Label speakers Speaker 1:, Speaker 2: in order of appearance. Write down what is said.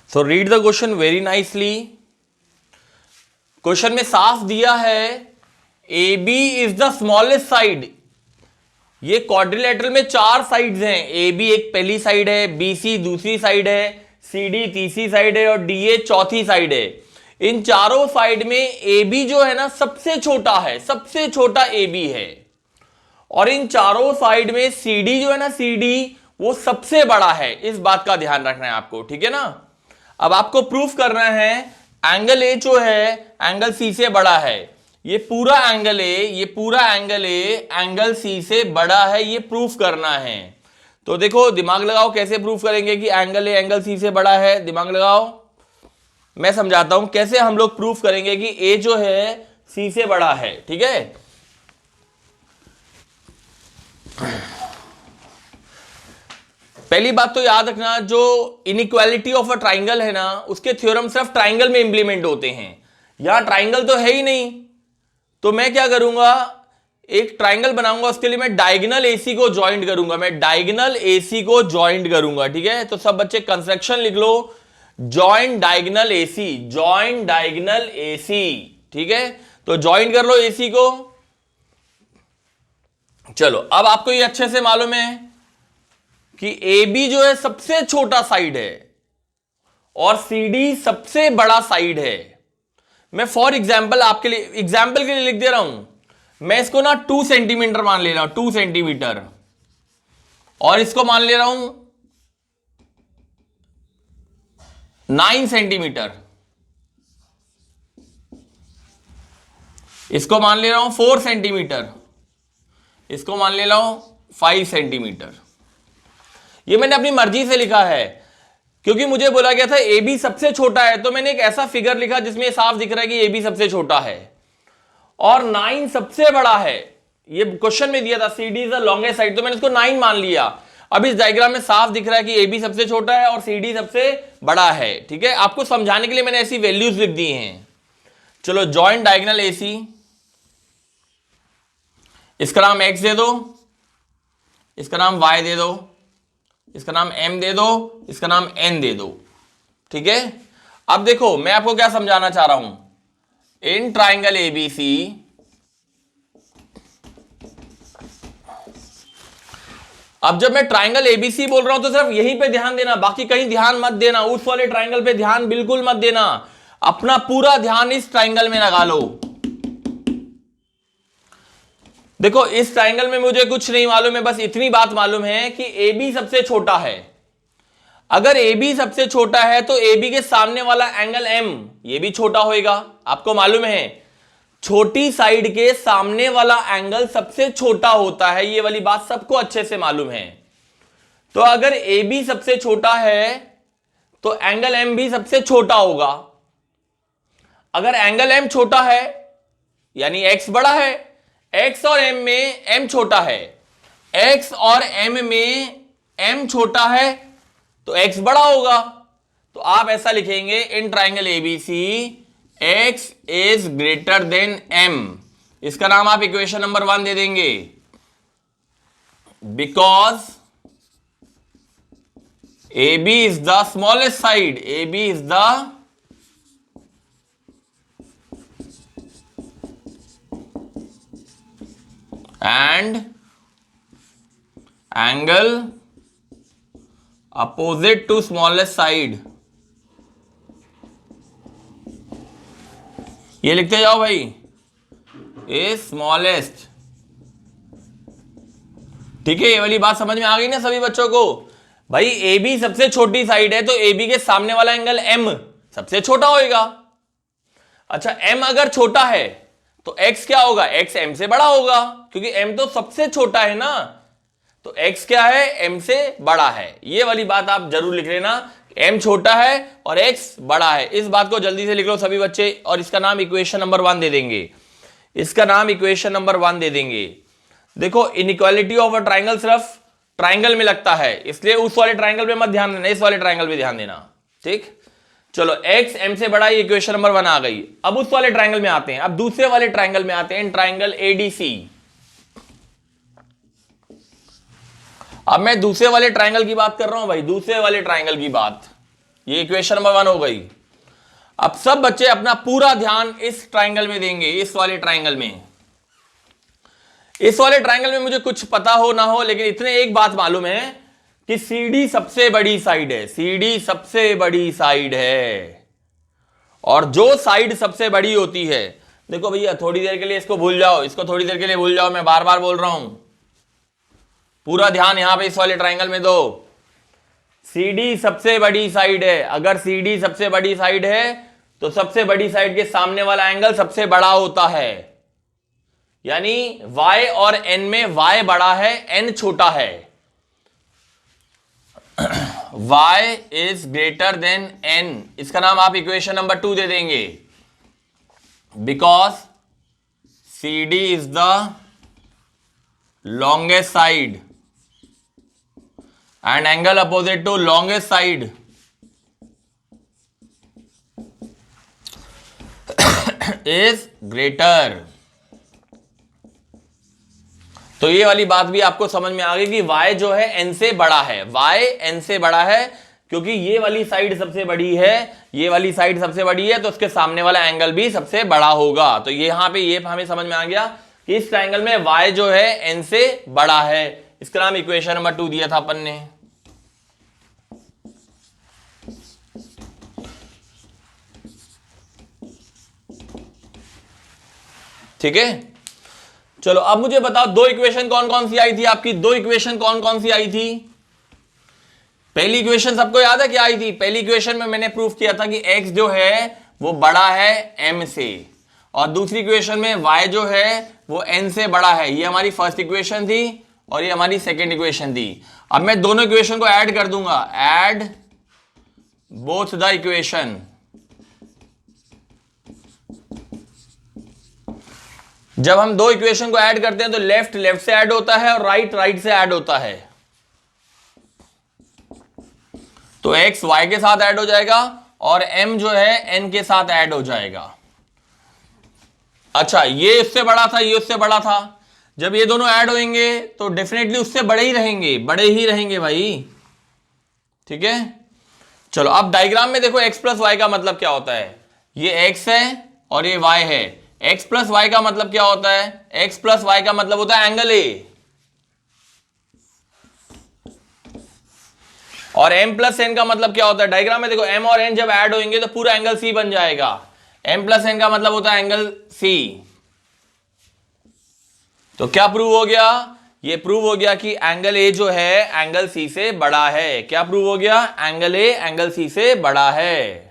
Speaker 1: So read the question very nicely. Question में साफ दिया है A B is the smallest side. ये क्वाड्रिलेटरल में 4 साइड्स हैं, ए बी एक पहली साइड है, बी सी दूसरी साइड है, सी डी तीसरी साइड है और डी ए चौथी साइड है। इन चारों साइड में ए बी जो है ना सबसे छोटा है, सबसे छोटा ए बी है। और इन चारों साइड में सी डी जो है ना, सी डी वो सबसे बड़ा है। इस बात का ध्यान रखना है आपको, ठीक है ना। अब आपको प्रूफ करना है एंगल ए जो है एंगल सी से बड़ा है। ये पूरा एंगल ए, ये पूरा एंगल ए एंगल सी से बड़ा है, ये प्रूफ करना है। तो देखो दिमाग लगाओ कैसे प्रूफ करेंगे कि एंगल ए एंगल सी से बड़ा है। दिमाग लगाओ, मैं समझाता हूं कैसे हम लोग प्रूफ करेंगे कि ए जो है सी से बड़ा है, ठीक है। पहली बात तो याद रखना, जो इनइक्वालिटी ऑफ अ ट्राइंगल है ना उसके थ्योरम सिर्फ ट्राइंगल में इंप्लीमेंट होते हैं। यहां ट्राइंगल तो है ही नहीं, तो मैं क्या करूंगा, एक ट्राइंगल बनाऊंगा, उसके लिए मैं डायगोनल एसी को ज्वाइंट करूंगा, मैं डायगोनल एसी को ज्वाइंट करूंगा, ठीक है। तो सब बच्चे कंस्ट्रक्शन लिख लो, joint diagonal AC, joint diagonal AC, ठीक है। तो ज्वाइंट कर लो एसी को। चलो अब आपको ये अच्छे से मालूम है कि ए बी जो है सबसे छोटा साइड है और सी डी सबसे बड़ा साइड है। मैं फॉर एग्जाम्पल आपके लिए, एग्जाम्पल के लिए लिख दे रहा हूं। मैं इसको ना 2 सेंटीमीटर मान ले रहा हूं, 2 सेंटीमीटर, और इसको मान ले रहा हूं 9 सेंटीमीटर, इसको मान ले रहा हूं 4 सेंटीमीटर, इसको मान ले रहा हूं 5 सेंटीमीटर। ये मैंने अपनी मर्जी से लिखा है क्योंकि मुझे बोला गया था ए बी सबसे छोटा है, तो मैंने एक ऐसा फिगर लिखा जिसमें साफ दिख रहा है कि ए बी सबसे छोटा है और 9 सबसे बड़ा है। ये क्वेश्चन में दिया था C D is the longest side, तो मैंने इसको 9 मान लिया। अब इस डायग्राम में साफ दिख रहा है कि ए बी सबसे छोटा है और सी डी सबसे बड़ा है, ठीक है। आपको समझाने के लिए मैंने ऐसी वैल्यूज लिख दी हैं। चलो जॉइंट डायगोनल एसी, इसका नाम एक्स दे दो, इसका नाम वाई दे दो, इसका नाम m दे दो, इसका नाम n दे दो, ठीक है। अब देखो मैं आपको क्या समझाना चाह रहा हूं, इन ट्राइंगल एबीसी अब जब मैं ट्राइंगल एबीसी बोल रहा हूं तो सिर्फ यहीं पे ध्यान देना, बाकी कहीं ध्यान मत देना, उस वाले ट्राइंगल पे ध्यान बिल्कुल मत देना। अपना पूरा ध्यान इस ट्राइंगल में लगा लो। देखो इस ट्राइंगल में मुझे कुछ नहीं मालूम है, बस इतनी बात मालूम है कि ए बी सबसे छोटा है। अगर ए बी सबसे छोटा है तो ए बी के सामने वाला एंगल एम ये भी छोटा होएगा। आपको मालूम है छोटी साइड के सामने वाला एंगल सबसे छोटा होता है, ये वाली बात सबको अच्छे से मालूम है। तो अगर ए बी सबसे छोटा है तो एंगल एम भी सबसे छोटा होगा। अगर एंगल एम छोटा है यानी एक्स बड़ा है, एक्स और एम में एम छोटा है, एक्स और एम में एम छोटा है तो एक्स बड़ा होगा। तो आप ऐसा लिखेंगे in triangle ABC X is greater than M. इसका नाम आप इक्वेशन नंबर 1 दे देंगे, because A B is the smallest side, A B is the and angle opposite to smallest side। ये लिखते जाओ भाई, is smallest, ठीक है। ये वाली बात समझ में आ गई ना सभी बच्चों को। भाई ए बी सबसे छोटी साइड है तो ए बी के सामने वाला एंगल एम सबसे छोटा होएगा। अच्छा एम अगर छोटा है तो x क्या होगा, x m से बड़ा होगा, क्योंकि m तो सबसे छोटा है ना। तो x क्या है, m से बड़ा है। ये वाली बात आप जरूर लिख लेना, m छोटा है और x बड़ा है। इस बात को जल्दी से लिख लो सभी बच्चे, और इसका नाम इक्वेशन नंबर 1 दे देंगे, इसका नाम इक्वेशन नंबर 1 दे देंगे। देखो इनइक्वालिटी ऑफ अ ट्राइंगल सिर्फ ट्राइंगल में लगता है, इसलिए उस वाले ट्राइंगल पे मत ध्यान देना, इस वाले ट्राइंगल पे ध्यान देना, ठीक। चलो x m से बड़ा, ये इक्वेशन नंबर 1 आ गई। अब उस वाले ट्राइंगल में आते हैं, अब दूसरे वाले ट्राइंगल में आते हैं, ट्राइंगल एडीसी। अब मैं दूसरे वाले ट्राइंगल की बात कर रहा हूं भाई, दूसरे वाले ट्राइंगल की बात। ये इक्वेशन नंबर 1 हो गई। अब सब बच्चे अपना पूरा ध्यान इस ट्राइंगल में देंगे, इस वाले ट्राइंगल में। इस वाले ट्राइंगल में मुझे कुछ पता हो ना हो, लेकिन इतने एक बात मालूम है कि CD सबसे बड़ी साइड है, CD सबसे बड़ी साइड है। और जो साइड सबसे बड़ी होती है, देखो भैया थोड़ी देर के लिए इसको भूल जाओ, इसको थोड़ी देर के लिए भूल जाओ, मैं बार बार बोल रहा हूं, पूरा ध्यान यहां पे इस वाले ट्राइंगल में दो। CD सबसे बड़ी साइड है। अगर CD सबसे बड़ी साइड है तो सबसे बड़ी साइड के सामने वाला एंगल सबसे बड़ा होता है, यानी Y और N में Y बड़ा है, N छोटा है। Y is greater than N, इसका नाम आप इक्वेशन नंबर 2 दे देंगे, because CD is the longest side and angle opposite to longest side is greater. तो ये वाली बात भी आपको समझ में आ गई कि y जो है n से बड़ा है, y n से बड़ा है, क्योंकि ये वाली साइड सबसे बड़ी है, ये वाली साइड सबसे बड़ी है, तो उसके सामने वाला एंगल भी सबसे बड़ा होगा। तो ये यहां पे ये हमें समझ में आ गया कि इस ट्रायंगल में y जो है n से बड़ा है। इसका नाम इक्वेशन नंबर 2 दिया था अपन ने। ठीक है, चलो अब मुझे बताओ दो इक्वेशन कौन कौन सी आई थी आपकी, दो इक्वेशन कौन कौन सी आई थी। पहली इक्वेशन सबको याद है क्या आई थी? पहली इक्वेशन में मैंने प्रूफ किया था कि x जो है वो बड़ा है m से, और दूसरी इक्वेशन में y जो है वो n से बड़ा है। ये हमारी फर्स्ट इक्वेशन थी और ये हमारी सेकेंड इक्वेशन थी। अब मैं दोनों इक्वेशन को ऐड कर दूंगा, ऐड बोथ द इक्वेशन। जब हम दो इक्वेशन को ऐड करते हैं तो लेफ्ट लेफ्ट से ऐड होता है और राइट राइट से ऐड होता है। तो x y के साथ ऐड हो जाएगा और m जो है n के साथ ऐड हो जाएगा। अच्छा, ये उससे बड़ा था, ये उससे बड़ा था, जब ये दोनों ऐड होंगे तो डेफिनेटली उससे बड़े ही रहेंगे, बड़े ही रहेंगे भाई। ठीक है, चलो अब डायग्राम में देखो x प्लस वाई का मतलब क्या होता है। ये x है और ये y है। x प्लस वाई का मतलब क्या होता है? x प्लस वाई का मतलब होता है एंगल A, और m प्लस n का मतलब क्या होता है? डायग्राम में देखो m और n जब ऐड होंगे तो पूरा एंगल C बन जाएगा। m प्लस n का मतलब होता है एंगल C। तो क्या प्रूव हो गया? ये प्रूव हो गया कि एंगल A जो है एंगल C से बड़ा है। क्या प्रूव हो गया? एंगल A एंगल C से बड़ा है।